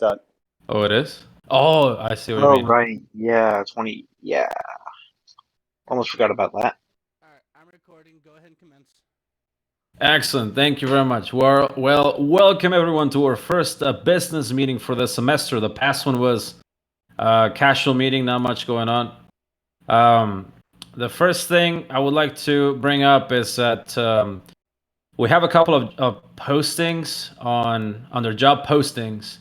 that. Oh, it is? Oh, I see what you Oh, mean. right. Yeah, 20. Yeah. Almost forgot about that. All right, I'm recording. Go ahead and commence. Excellent. Thank you very much. Well, welcome everyone to our first business meeting for the semester. The past one was a casual meeting, not much going on. The first thing I would like to bring up is that we have a couple of postings on their job postings.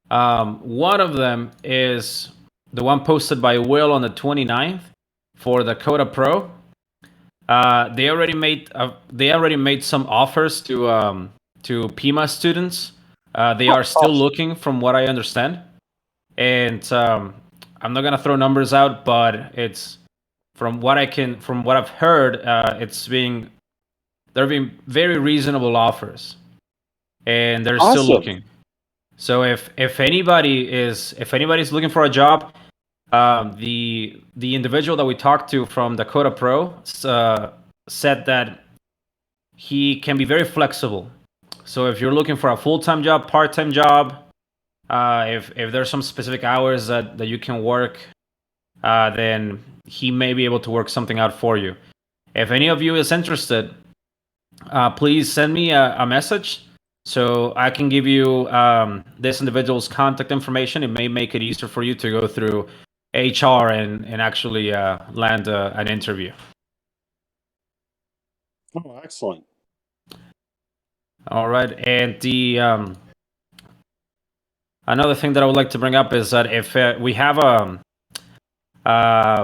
One of them is the one posted by Will on the 29th for the Coda Pro. They already made some offers to PIMA students. They are still looking, from what I understand, and I'm not gonna throw numbers out, but it's from what I've heard, they're being very reasonable offers, and they're still looking. So if anybody's looking for a job, the individual that we talked to from Dakota Pro said that he can be very flexible. So if you're looking for a full-time job, part-time job, if there's some specific hours that you can work, then he may be able to work something out for you. If any of you is interested, please send me a message so I can give you this individual's contact information. It may make it easier for you to go through HR and actually land an interview. Oh, excellent. All right, and the another thing that I would like to bring up is that if we have a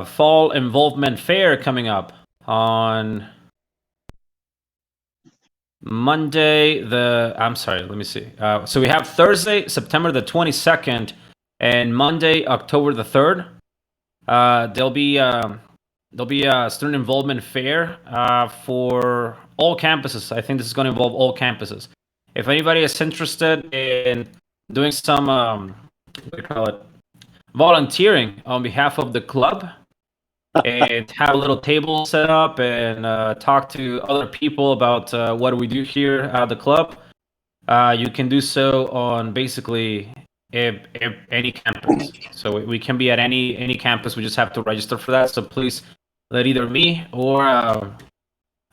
fall involvement fair coming up on Monday, let me see. So we have Thursday, September the 22nd, and Monday, October the 3rd. There'll be a student involvement fair for all campuses. I think this is going to involve all campuses. If anybody is interested in doing some, what do you call it, volunteering on behalf of the club, and have a little table set up and talk to other people about what we do here at the club, you can do so on basically any campus. So we can be at any campus. We just have to register for that. So please let either me or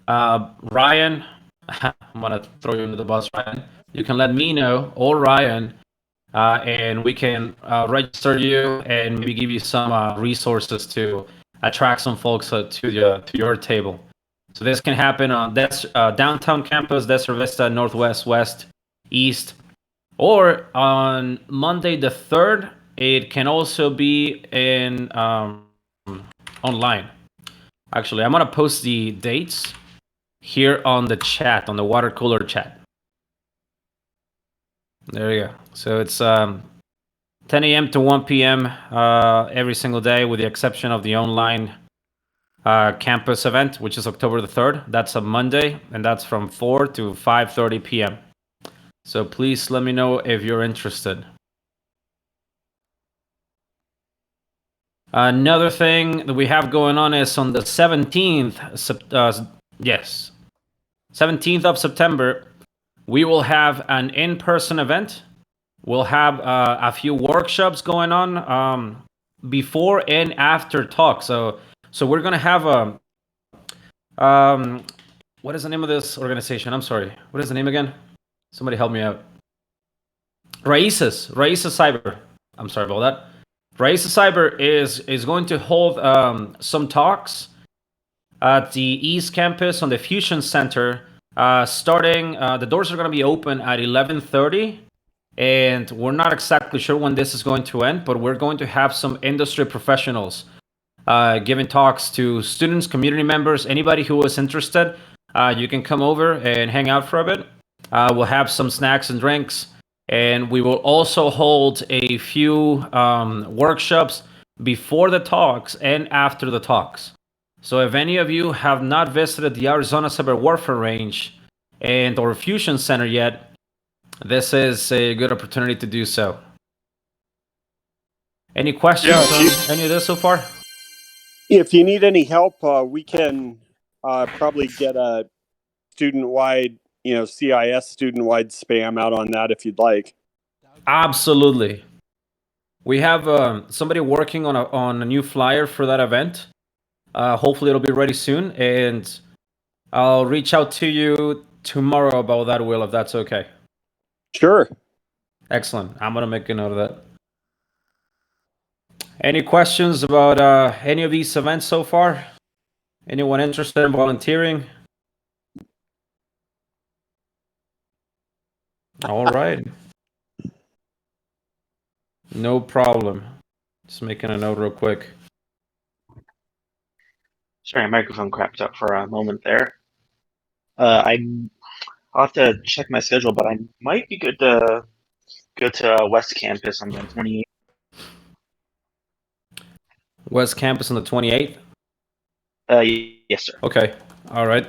Ryan, I'm gonna throw you under the bus, Ryan. You can let me know, or Ryan, and we can register you and maybe give you some resources to attract some folks to your table. So this can happen on downtown campus, Desert Vista, Northwest, West, East, or on Monday the 3rd. It can also be in online. Actually, I'm gonna post the dates here on the chat, on the water cooler chat. There you go. So it's 10 a.m. to 1 p.m. Every single day, with the exception of the online campus event, which is October the 3rd. That's a Monday, and that's from 4 to 5:30 p.m. So please let me know if you're interested. Another thing that we have going on is on the 17th, 17th of September, we will have an in-person event. We'll have a few workshops going on before and after talk. So we're gonna have what is the name of this organization? I'm sorry. What is the name again? Somebody help me out. Raíces Cyber. I'm sorry about that. Raíces Cyber is going to hold some talks at the East Campus on the Fusion Center. Starting, the doors are going to be open at 11:30, and we're not exactly sure when this is going to end, but we're going to have some industry professionals giving talks to students, community members, anybody who is interested. You can come over and hang out for a bit. We'll have some snacks and drinks, and we will also hold a few workshops before the talks and after the talks. So if any of you have not visited the Arizona Cyber Warfare Range and or Fusion Center yet, this is a good opportunity to do so. Any questions on any of this so far? If you need any help, we can probably get a student-wide, CIS student-wide spam out on that if you'd like. Absolutely. We have somebody working on a new flyer for that event. Hopefully, it'll be ready soon, and I'll reach out to you tomorrow about that, Will, if that's okay. Sure. Excellent. I'm gonna make a note of that. Any questions about any of these events so far? Anyone interested in volunteering? All right. No problem. Just making a note real quick. Sorry, my microphone crapped out for a moment there. I'll have to check my schedule, but I might be good to go to West Campus on the 28th. West Campus on the 28th? Yes, sir. Okay. All right.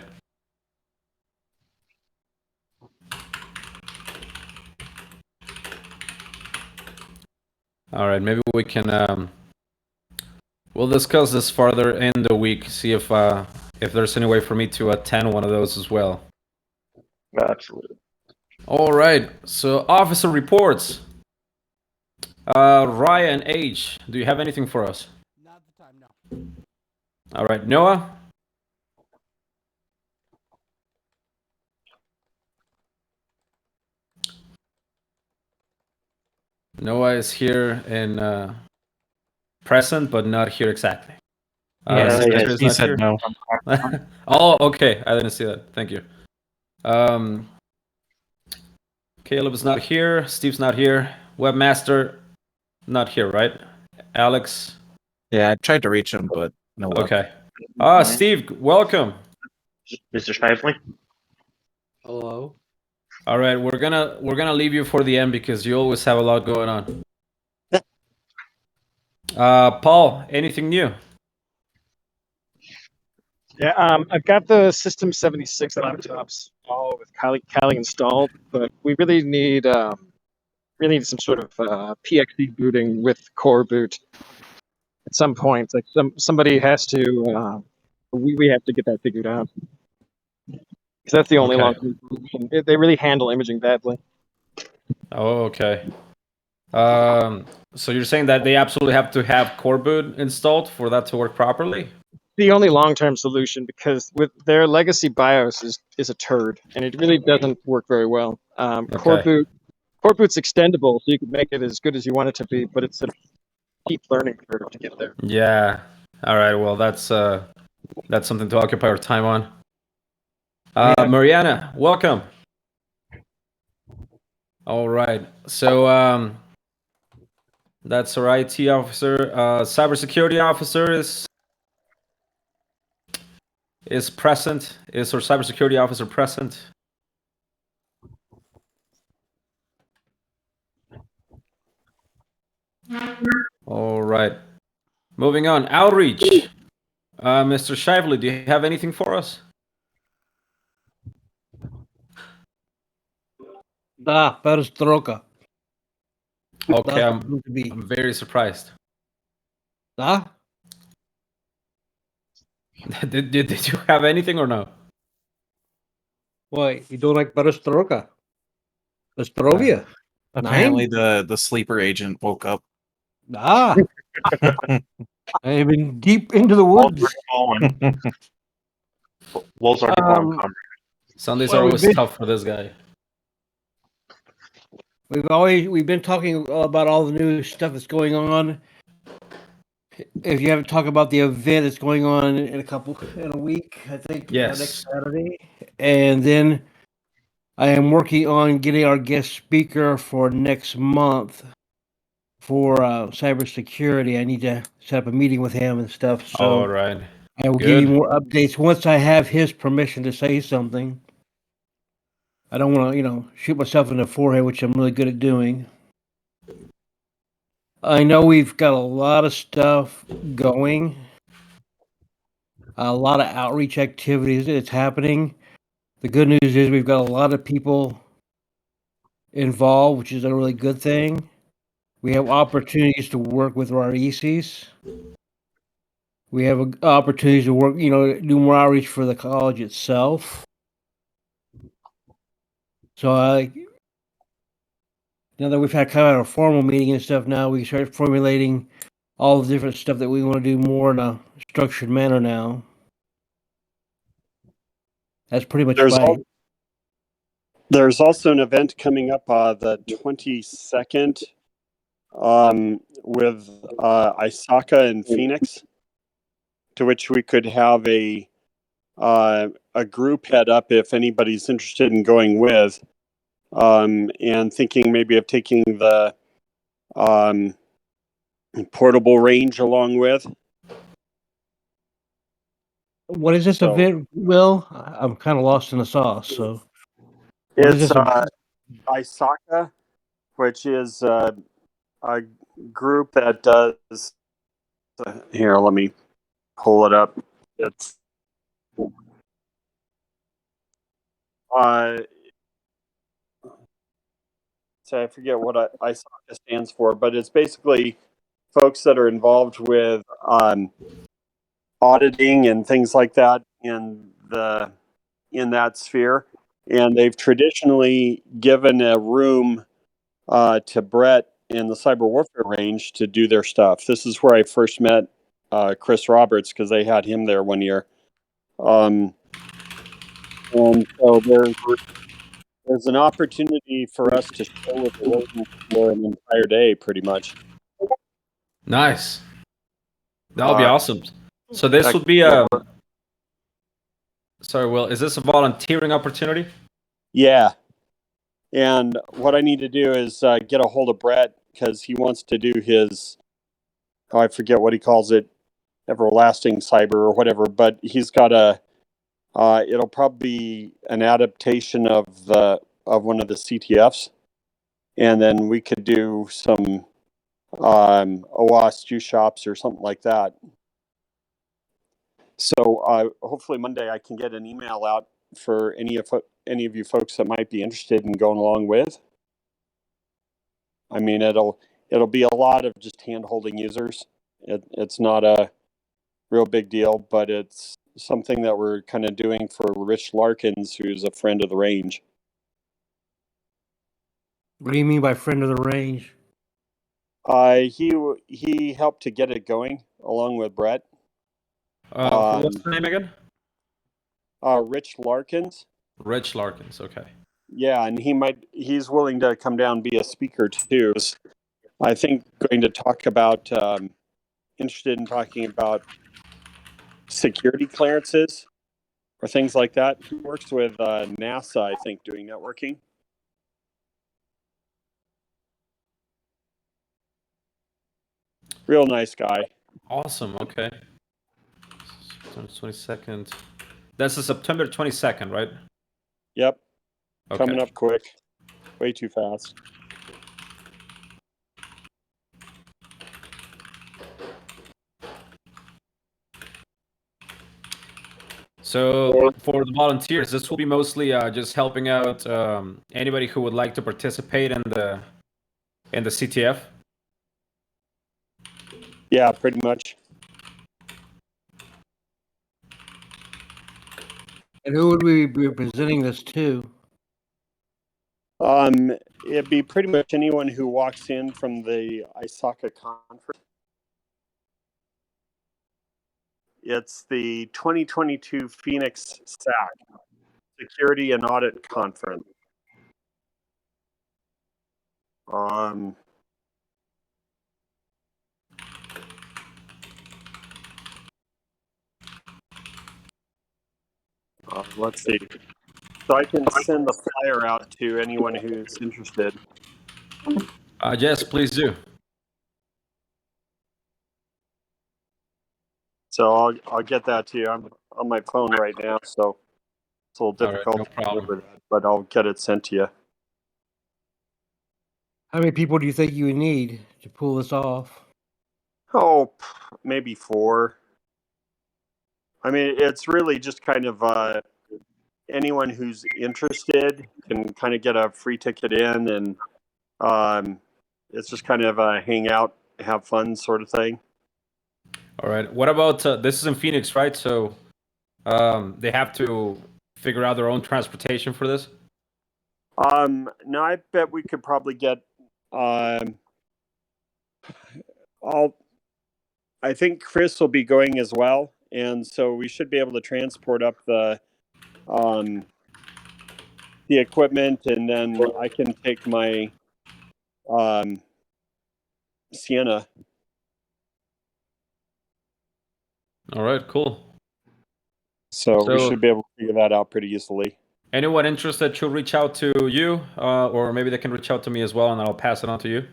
All right. Maybe we can. We'll discuss this further in the week. See if there's any way for me to attend one of those as well. Absolutely. All right. So officer reports. Ryan H. Do you have anything for us? Not at the time, no. All right. Noah. Noah is here and present, but not here exactly. Spencer is he not said here? no. Oh, okay. I didn't see that. Thank you. Caleb is not here. Steve's not here. Webmaster, not here, right? Alex. Yeah, I tried to reach him, but no luck. Okay. Steve, welcome. Mr. Shively? Hello. All right, we're gonna leave you for the end because you always have a lot going on. Paul, anything new? Yeah, I've got the System 76 laptops all with Kali installed, but we really need some sort of PXE booting with core boot at some point. Like somebody has to we have to get that figured out because that's the only Okay. long-term solution. They really handle imaging badly. Oh, okay. So you're saying that they absolutely have to have core boot installed for that to work properly? The only long-term solution because with their legacy BIOS is a turd and it really doesn't work very well. Core boot's extendable, so you can make it as good as you want it to be, but it's a steep learning curve to get there. Yeah. All right. Well, that's something to occupy our time on. Mariana, welcome. All right. So that's our IT officer. Cybersecurity officer is present. Is our cybersecurity officer present? All right. Moving on. Outreach. Mr. Shively, do you have anything for us? Da, perestroika. Okay, That's going to be. I'm very surprised. Da? Did you have anything or no? Why, you don't like perestroika? Pestrovia? Apparently, the sleeper agent woke up. Ah! I have been deep into the woods. Wolves are falling. Sundays Well, are we've always been- tough for this guy. We've been talking about all the new stuff that's going on. If you haven't talked about the event that's going on in a week, I think. Yes. Next Saturday, and then I am working on getting our guest speaker for next month for cybersecurity. I need to set up a meeting with him and stuff. So All right. I will give you more updates once I have his permission to say something. I don't want to, shoot myself in the forehead, which I'm really good at doing. I know we've got a lot of stuff going, a lot of outreach activities that's happening. The good news is we've got a lot of people involved, which is a really good thing. We have opportunities to work with our ECs. We have opportunities to work, do more outreach for the college itself. So Now that we've had kind of a formal meeting and stuff, now we start formulating all the different stuff that we want to do more in a structured manner now. That's pretty much There's also an event coming up the 22nd with Isaka and Phoenix, to which we could have a group head up if anybody's interested in going with, and thinking maybe of taking the portable range along with. What is this event, Will? I'm kind of lost in the sauce. So it's Isaka, which is a group that does. Here, let me pull it up. It's so I forget what ISACA stands for, but it's basically folks that are involved with auditing and things like that in that sphere. And they've traditionally given a room to Brett in the cyber warfare range to do their stuff. This is where I first met Chris Roberts, because they had him there one year. And so there's an opportunity for us to show with the rodent for an entire day, pretty much. Nice. That would be awesome. So this would be a... Sorry, Will, is this a volunteering opportunity? Yeah. And what I need to do is get a hold of Brett, because he wants to do his, I forget what he calls it, everlasting cyber or whatever, but he's got it'll probably be an adaptation of one of the CTFs, and then we could do some OWASP shops or something like that. So hopefully Monday I can get an email out for any of you folks that might be interested in going along with. I mean, it'll be a lot of just hand-holding users. It's not a real big deal, but it's something that we're kind of doing for Rich Larkins, who's a friend of the range. What do you mean by friend of the range? He helped to get it going along with Brett. What's the name again? Rich Larkins. Rich Larkins, okay. Yeah, and he's willing to come down and be a speaker too. I think going to talk about, interested in talking about security clearances or things like that. He works with NASA, I think, doing networking. Real nice guy. Awesome, okay. 22nd. That's the September 22nd, right? Yep. Okay. Coming up quick. Way too fast. So for the volunteers, this will be mostly just helping out anybody who would like to participate in the CTF. Yeah, pretty much. And who would we be presenting this to? It'd be pretty much anyone who walks in from the ISACA conference. It's the 2022 Phoenix SAC, Security and Audit Conference. Let's see. So I can send the flyer out to anyone who's interested. Yes, please do. So I'll get that to you. I'm on my phone right now, so it's a little difficult no problem. to deliver that, but I'll get it sent to you. How many people do you think you would need to pull this off? Oh, maybe 4. I mean, it's really just kind of anyone who's interested can kind of get a free ticket in, and it's just kind of a hang out, have fun sort of thing. All right. What about this is in Phoenix, right? So they have to figure out their own transportation for this? No, I bet we could probably get I think Chris will be going as well, and so we should be able to transport up the equipment, and then I can take my Sienna. All right, cool. So we should be able to figure that out pretty easily. Anyone interested should reach out to you, or maybe they can reach out to me as well, and I'll pass it on to you.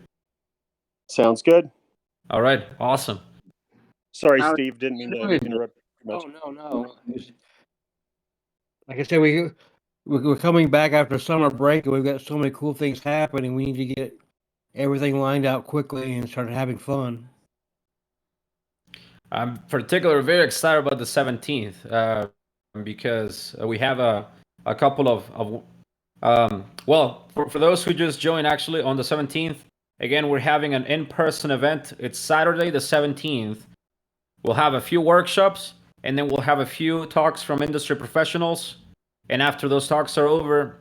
Sounds good. All right, awesome. Sorry, Steve, didn't mean to interrupt too much. Oh, no. Like I said, we're coming back after summer break, and we've got so many cool things happening. We need to get everything lined out quickly and start having fun. I'm particularly very excited about the 17th because we have a couple of well, for those who just joined, actually, on the 17th, again, we're having an in-person event. It's Saturday the 17th. We'll have a few workshops, and then we'll have a few talks from industry professionals. And after those talks are over,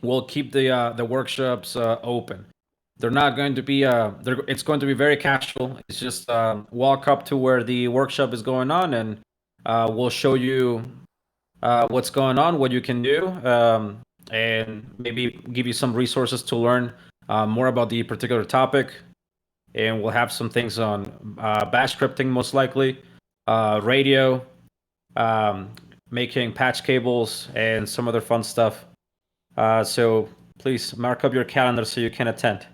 we'll keep the workshops open. They're not going to be it's going to be very casual. It's just walk up to where the workshop is going on, and we'll show you what's going on, what you can do, and maybe give you some resources to learn more about the particular topic. And we'll have some things on bash scripting, most likely, radio, making patch cables, and some other fun stuff. So please mark up your calendar so you can attend.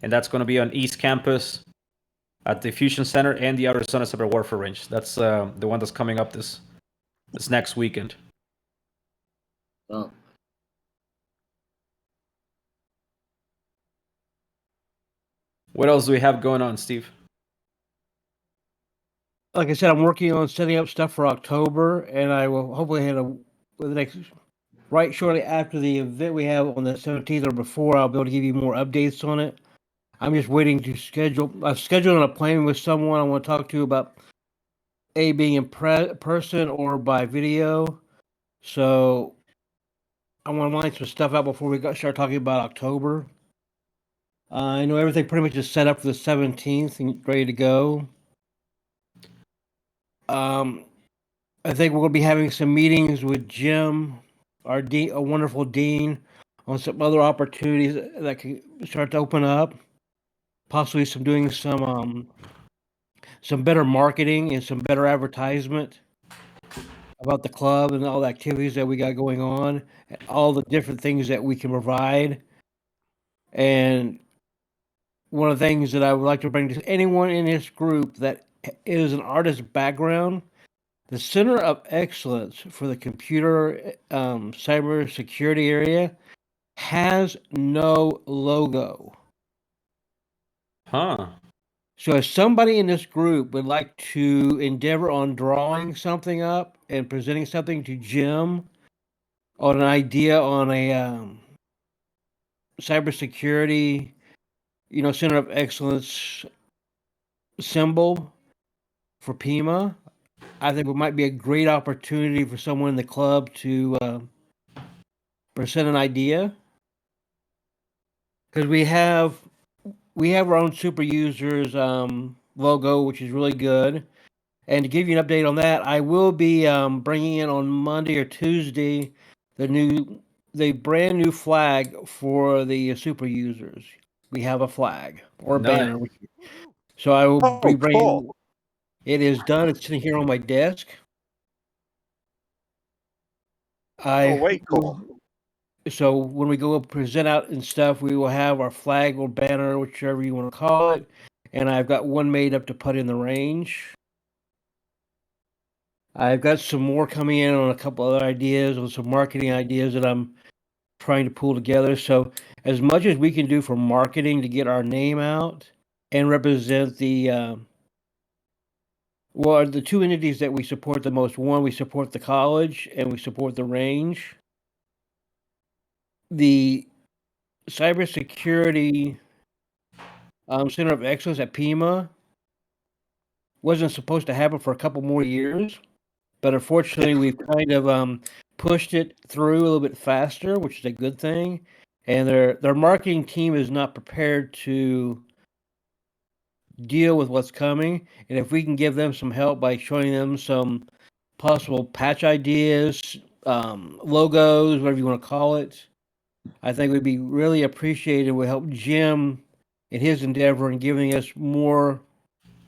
And that's going to be on East Campus at the Fusion Center and the Arizona Cyber Warfare Range. That's the one that's coming up this next weekend. Oh. What else do we have going on, Steve? Like I said, I'm working on setting up stuff for October, and I will hopefully right shortly after the event we have on the 17th or before, I'll be able to give you more updates on it. I'm just waiting to schedule. I've scheduled an appointment with someone I want to talk to about being in person or by video. So I want to line some stuff out before we start talking about October. I know everything pretty much is set up for the 17th and ready to go. I think we're going to be having some meetings with Jim, our dean, a wonderful dean, on some other opportunities that can start to open up. Possibly doing some better marketing and some better advertisement about the club and all the activities that we got going on, and all the different things that we can provide. And one of the things that I would like to bring to anyone in this group that is an artist background, the Center of Excellence for the Computer Cyber Security area has no logo. Huh. So if somebody in this group would like to endeavor on drawing something up and presenting something to Jim on an idea on a cybersecurity, Center of Excellence symbol for PIMA, I think it might be a great opportunity for someone in the club to present an idea. Because we have our own Superusers logo, which is really good. And to give you an update on that, I will be bringing in on Monday or Tuesday the brand new flag for the Superusers. We have a flag or a banner. So I will be bringing. Cool. It is done. It's sitting here on my desk. Way cool. So when we go present out and stuff, we will have our flag or banner, whichever you want to call it. And I've got one made up to put in the range. I've got some more coming in on a couple other ideas, on some marketing ideas that I'm trying to pull together. So as much as we can do for marketing to get our name out and represent the two entities that we support the most. One, we support the college and we support the range. The cybersecurity Center of Excellence at PIMA wasn't supposed to happen for a couple more years, but unfortunately we've kind of pushed it through a little bit faster, which is a good thing. and their marketing team is not prepared to deal with what's coming. And if we can give them some help by showing them some possible patch ideas, logos, whatever you want to call it, I think would be really appreciated. It would help Jim in his endeavor in giving us more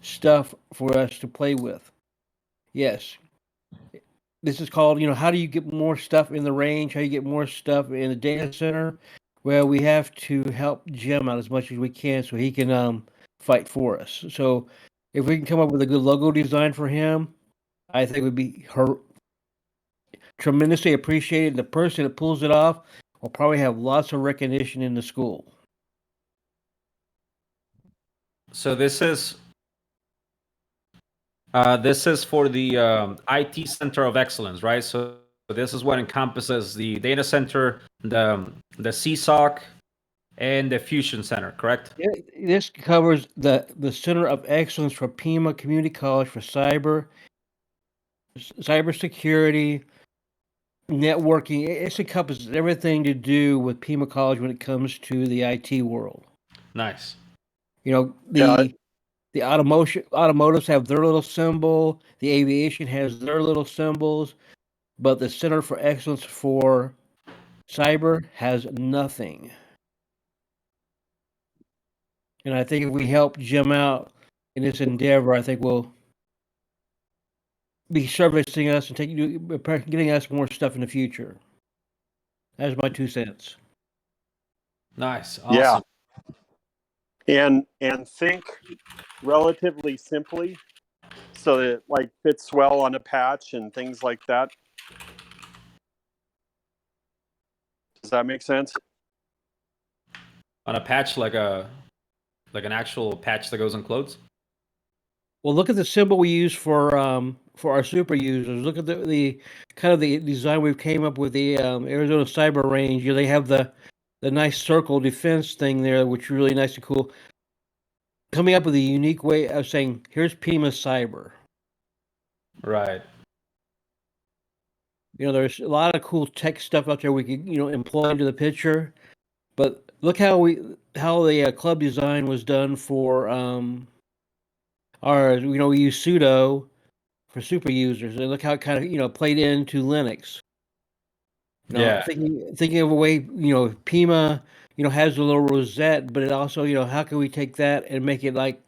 stuff for us to play with. Yes. This is called, how do you get more stuff in the range? How do you get more stuff in the data center? Well, we have to help Jim out as much as we can so he can fight for us. So if we can come up with a good logo design for him, I think it would be tremendously appreciated. The person that pulls it off will probably have lots of recognition in the school. So this is for the IT Center of Excellence, right? So this is what encompasses the data center, the CSOC, and the Fusion Center, correct? This covers the Center of Excellence for Pima Community College for cybersecurity, networking. It encompasses everything to do with Pima College when it comes to the IT world. Nice. The automotives have their little symbol. The aviation has their little symbols, but the Center for Excellence for Cyber has nothing. And I think if we help Jim out in this endeavor, I think we'll be servicing us and getting us more stuff in the future. That's my 2 cents. Nice. Awesome. Yeah. And think relatively simply so that it like fits well on a patch and things like that. Does that make sense? On a patch, like an actual patch that goes on clothes? Well, look at the symbol we use for our super users. Look at the kind of the design we've came up with the Arizona Cyber Range. They have the nice circle defense thing there, which is really nice and cool. Coming up with a unique way of saying, here's Pima Cyber. Right. There's a lot of cool tech stuff out there we could, employ into the picture. But look how the club design was done for we use sudo for Superusers, and look how it kind of played into Linux. Yeah. Thinking of a way, Pima, has a little rosette, but it also, how can we take that and make it like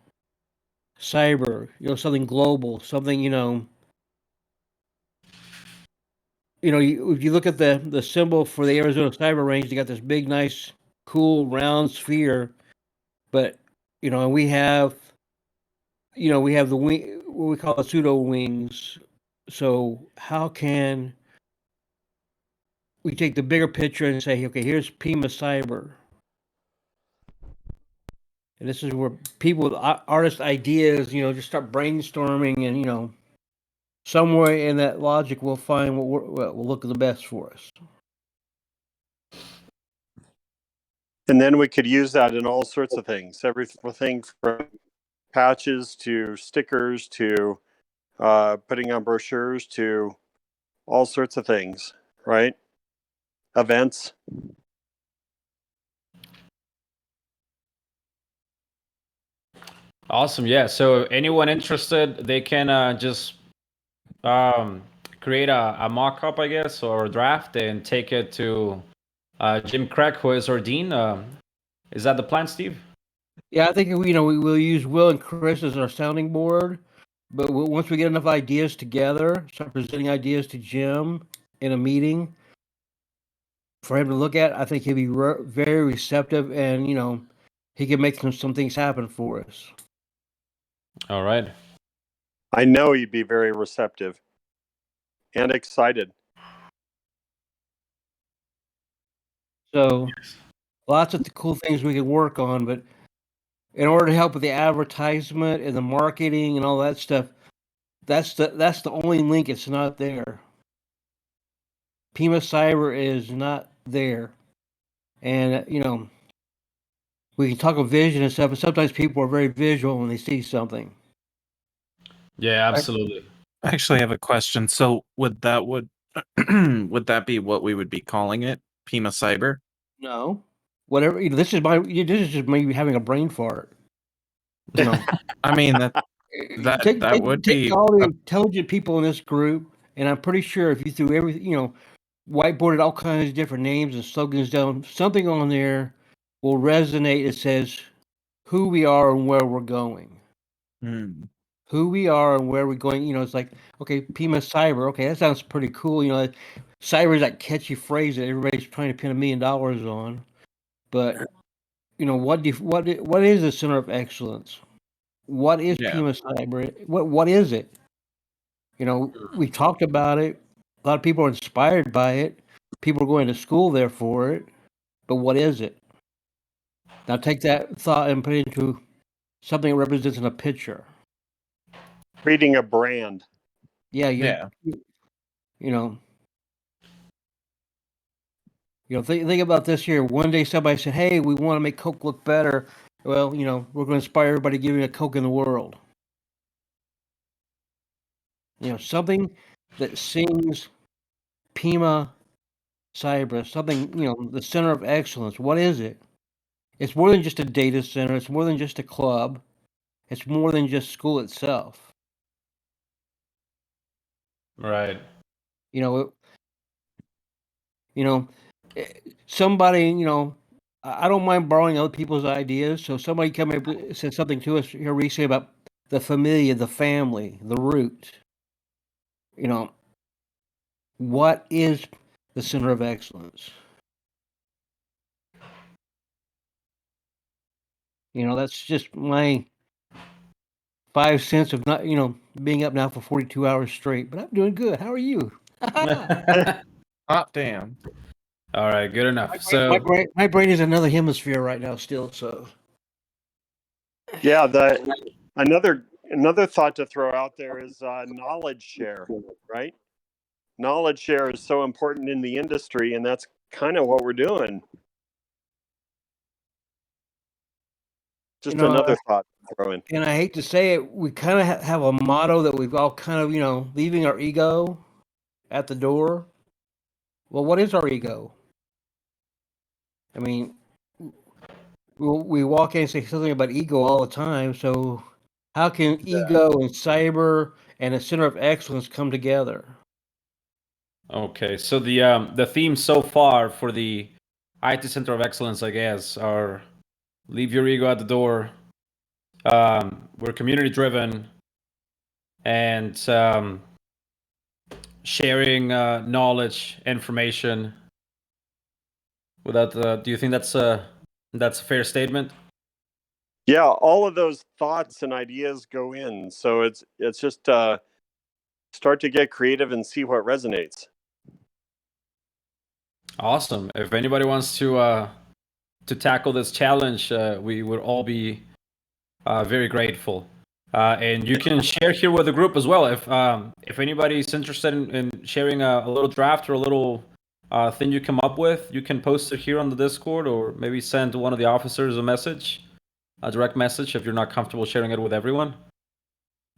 cyber, something global, something, if you look at the symbol for the Arizona Cyber Range, you got this big, nice, cool, round sphere, but and we have the wing, what we call the pseudo wings. So how can we take the bigger picture and say, okay, here's Pima Cyber, and this is where people with artist ideas, just start brainstorming, and somewhere in that logic, we'll find what will look the best for us. And then we could use that in all sorts of things. Everything from patches to stickers to putting on brochures to all sorts of things, right? Events. Awesome. Yeah. So anyone interested, they can just create a mock-up, I guess, or a draft and take it to Jim Craig, who is our dean. Is that the plan, Steve? Yeah, I think we will use Will and Chris as our sounding board, but once we get enough ideas together, start presenting ideas to Jim in a meeting for him to look at, I think he'll be very receptive, and he can make some things happen for us. All right. I know he'd be very receptive and excited. So lots of cool things we can work on, but in order to help with the advertisement and the marketing and all that stuff, that's the only link. It's not there. Pima Cyber is not there, and we can talk of vision and stuff, but sometimes people are very visual when they see something. Yeah, absolutely. I actually have a question. So would that be what we would be calling it? Pima Cyber? No. whatever. This is just me having a brain fart. You know, I mean that would take be all the intelligent people in this group, and I'm pretty sure if you threw everything, whiteboarded all kinds of different names and slogans down, something on there will resonate. It says who we are and where we're going. Who we are and where we're going. It's like, okay, Pima Cyber. Okay, that sounds pretty cool. Cyber is that catchy phrase that everybody's trying to pin $1 million on. But what is the center of excellence? What is Pima Cyber? What is it? We talked about it. A lot of people are inspired by it. People are going to school there for it. But what is it? Now take that thought and put it into something that represents in a picture. Creating a brand. Yeah. Think about this here. One day somebody said, "Hey, we want to make Coke look better." Well, we're going to inspire everybody giving a Coke in the world. Something that sings Pima Cyber, something, the center of excellence. What is it? It's more than just a data center. It's more than just a club. It's more than just school itself. Right. Somebody, I don't mind borrowing other people's ideas. So somebody come up and said something to us here recently about the familia, the family, the root. What is the center of excellence? That's just my 5 cents of not, being up now for 42 hours straight. But I'm doing good. How are you? hot damn. All right, good enough. My brain is another hemisphere right now still. So yeah, another thought to throw out there is knowledge share, right? Knowledge share is so important in the industry, and that's kind of what we're doing. Just another thought to throw in. And I hate to say it, we kind of have a motto that we've all kind of, leaving our ego at the door. Well, what is our ego? I mean, we walk in and say something about ego all the time. So how can ego and cyber and a center of excellence come together? Okay, so the theme so far for the IT Center of Excellence, I guess, are leave your ego at the door. We're community driven, and sharing knowledge, information. Do you think that's a fair statement? Yeah, all of those thoughts and ideas go in. So it's just start to get creative and see what resonates. Awesome. If anybody wants to tackle this challenge, we would all be very grateful. And you can share here with the group as well. If anybody's interested in sharing a little draft or a little thing you come up with, you can post it here on the Discord, or maybe send one of the officers a direct message if you're not comfortable sharing it with everyone.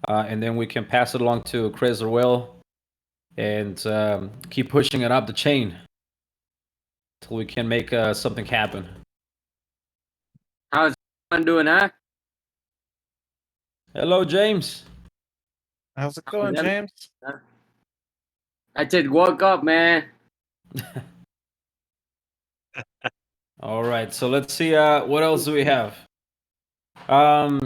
And then we can pass it along to Chris or Will, and keep pushing it up the chain till we can make something happen. How's everyone doing, huh? Hello, James. How's it going, James? I just woke up, man. All right, so let's see. What else do we have? Other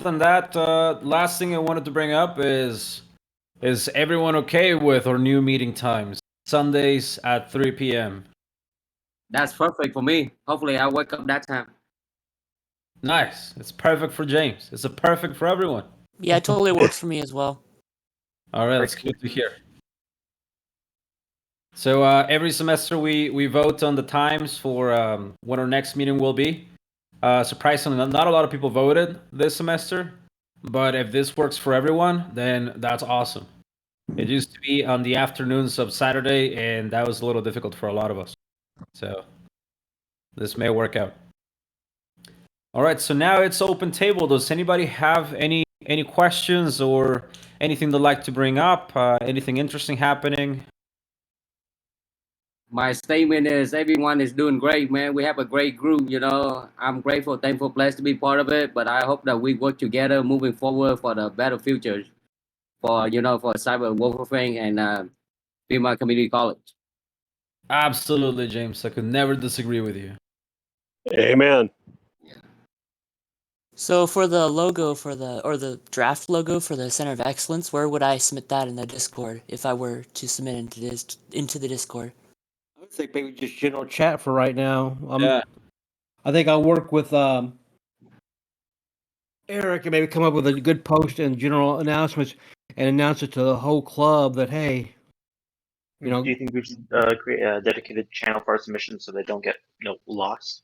than that, last thing I wanted to bring up is everyone okay with our new meeting times? Sundays at 3 p.m. That's perfect for me. Hopefully, I wake up that time. Nice. It's perfect for James. It's perfect for everyone. Yeah, it totally works for me as well. All right, that's good to hear. So every semester we vote on the times for when our next meeting will be. Surprisingly, not a lot of people voted this semester, but if this works for everyone, then that's awesome. It used to be on the afternoons of Saturday, and that was a little difficult for a lot of us. So this may work out. All right, so now it's open table. Does anybody have any questions or anything they'd like to bring up? Anything interesting happening? my statement is everyone is doing great, man. We have a great group, you know. I'm grateful, thankful, blessed to be part of it. But I hope that we work together moving forward for the better future for for cyber warfare and Fremont Community College. Absolutely, James. I could never disagree with you. Amen. So for the logo for the draft logo for the Center of Excellence, where would I submit that in the Discord if I were to submit into the Discord? I would think maybe just general chat for right now. Yeah. I think I'll work with Eric and maybe come up with a good post and general announcements and announce it to the whole club that hey, Do you think we should create a dedicated channel for our submissions so they don't get lost?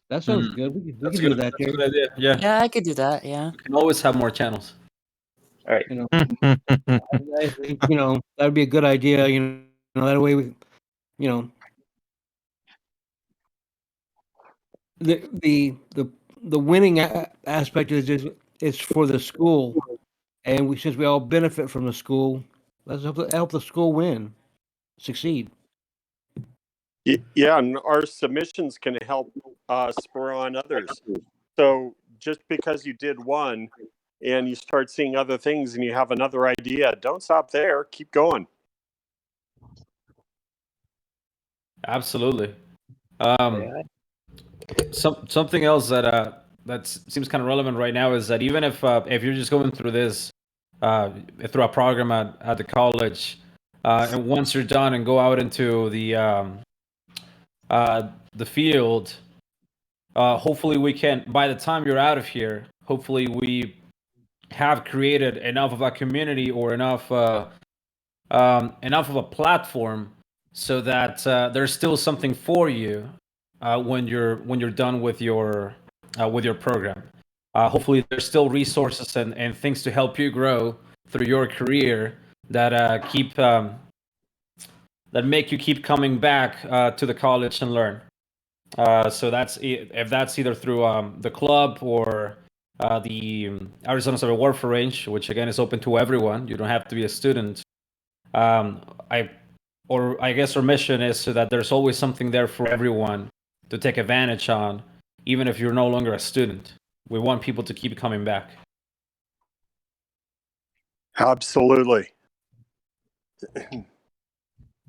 that sounds good. We can do that. That's a good idea. Yeah. Yeah, I could do that. Yeah. We can always have more channels. All right. I think that would be a good idea. That way we, you know, the winning aspect is just it's for the school, and since we all benefit from the school, let's help the school succeed. Yeah, and our submissions can help spur on others. So just because you did one and you start seeing other things and you have another idea, don't stop there. Keep going. Absolutely. Something else that seems kind of relevant right now is that even if you're just going through this through a program at the college, and once you're done and go out into the field, hopefully we can. By the time you're out of here, hopefully we have created enough of a community or enough of a platform so that there's still something for you when you're done with your program. Hopefully, there's still resources and things to help you grow through your career that that make you keep coming back to the college and learn. So that's if that's either through the club or the Arizona Cyber Warfare Range, which again is open to everyone. You don't have to be a student. I guess our mission is so that there's always something there for everyone to take advantage on, even if you're no longer a student. We want people to keep coming back. Absolutely.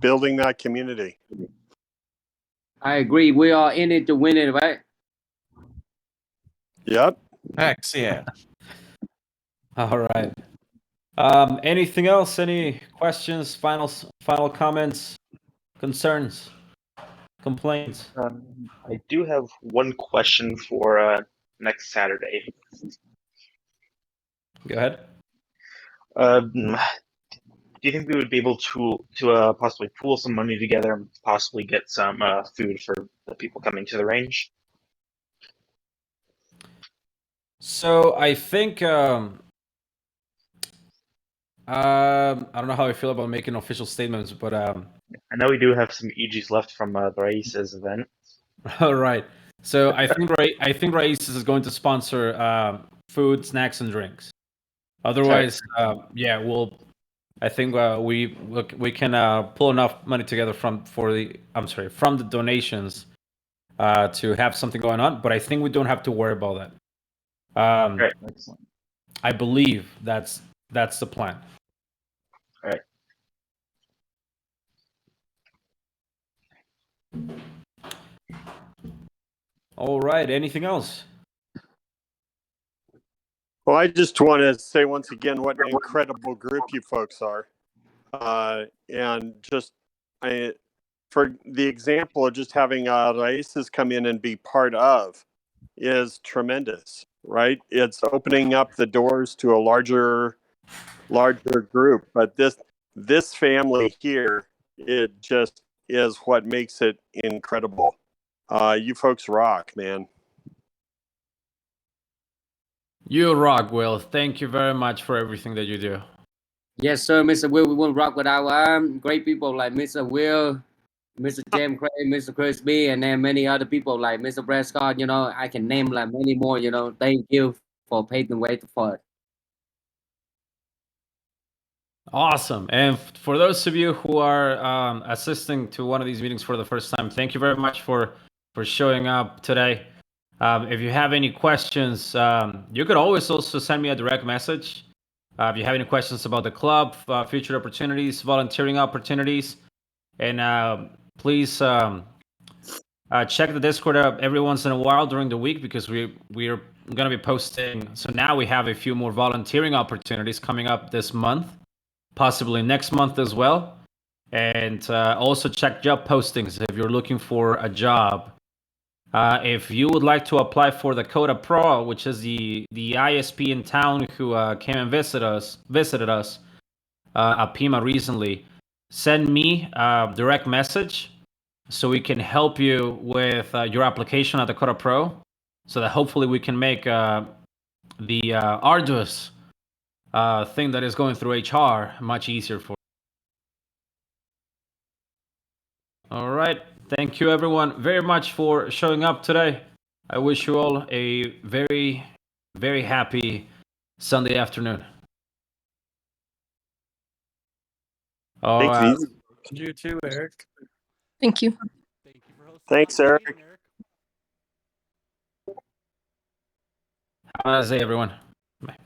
Building that community. I agree. We are in it to win it, right? Yep. Heck yeah. All right. Anything else? Any questions? Final comments? Concerns? Complaints? I do have one question for next Saturday. Go ahead. Do you think we would be able to possibly pool some money together and possibly get some food for the people coming to the range? So I think I don't know how I feel about making official statements, but I know we do have some EGs left from the Raíces event. all right. So I think Raíces is going to sponsor food, snacks, and drinks. Otherwise, I think we can pull enough money together from the donations to have something going on. But I think we don't have to worry about that. Right. Excellent. I believe that's the plan. All right. All right. Anything else? Well, I just want to say once again what an incredible group you folks are. And just for the example of just having Raíces come in and be part of is tremendous, right? It's opening up the doors to a larger group. But this family here, it just is what makes it incredible. You folks rock, man. You rock, Will. Thank you very much for everything that you do. Yes, sir, Mr. Will. We won't rock without great people like Mr. Will, Mr. James Craig, Mr. Chris B, and then many other people like Mr. Brad Scott. I can name like many more. Thank you for paving the way for it. Awesome. And for those of you who are assisting to one of these meetings for the first time, thank you very much for showing up today. If you have any questions, you could always also send me a direct message. If you have any questions about the club, future opportunities, volunteering opportunities, and please check the Discord every once in a while during the week, because we're going to be posting. So now we have a few more volunteering opportunities coming up this month, possibly next month as well. And also check job postings if you're looking for a job. If you would like to apply for the Coda Pro, which is the ISP in town who came and visited us at Pima recently, send me a direct message so we can help you with your application at the Coda Pro, so that hopefully we can make the arduous thing that is going through HR much easier for you. All right. Thank you, everyone, very much for showing up today. I wish you all a very, very happy Sunday afternoon. Oh, Thanks, You too, Eric. Thank you. Thanks, Eric. have a nice day, everyone. Bye.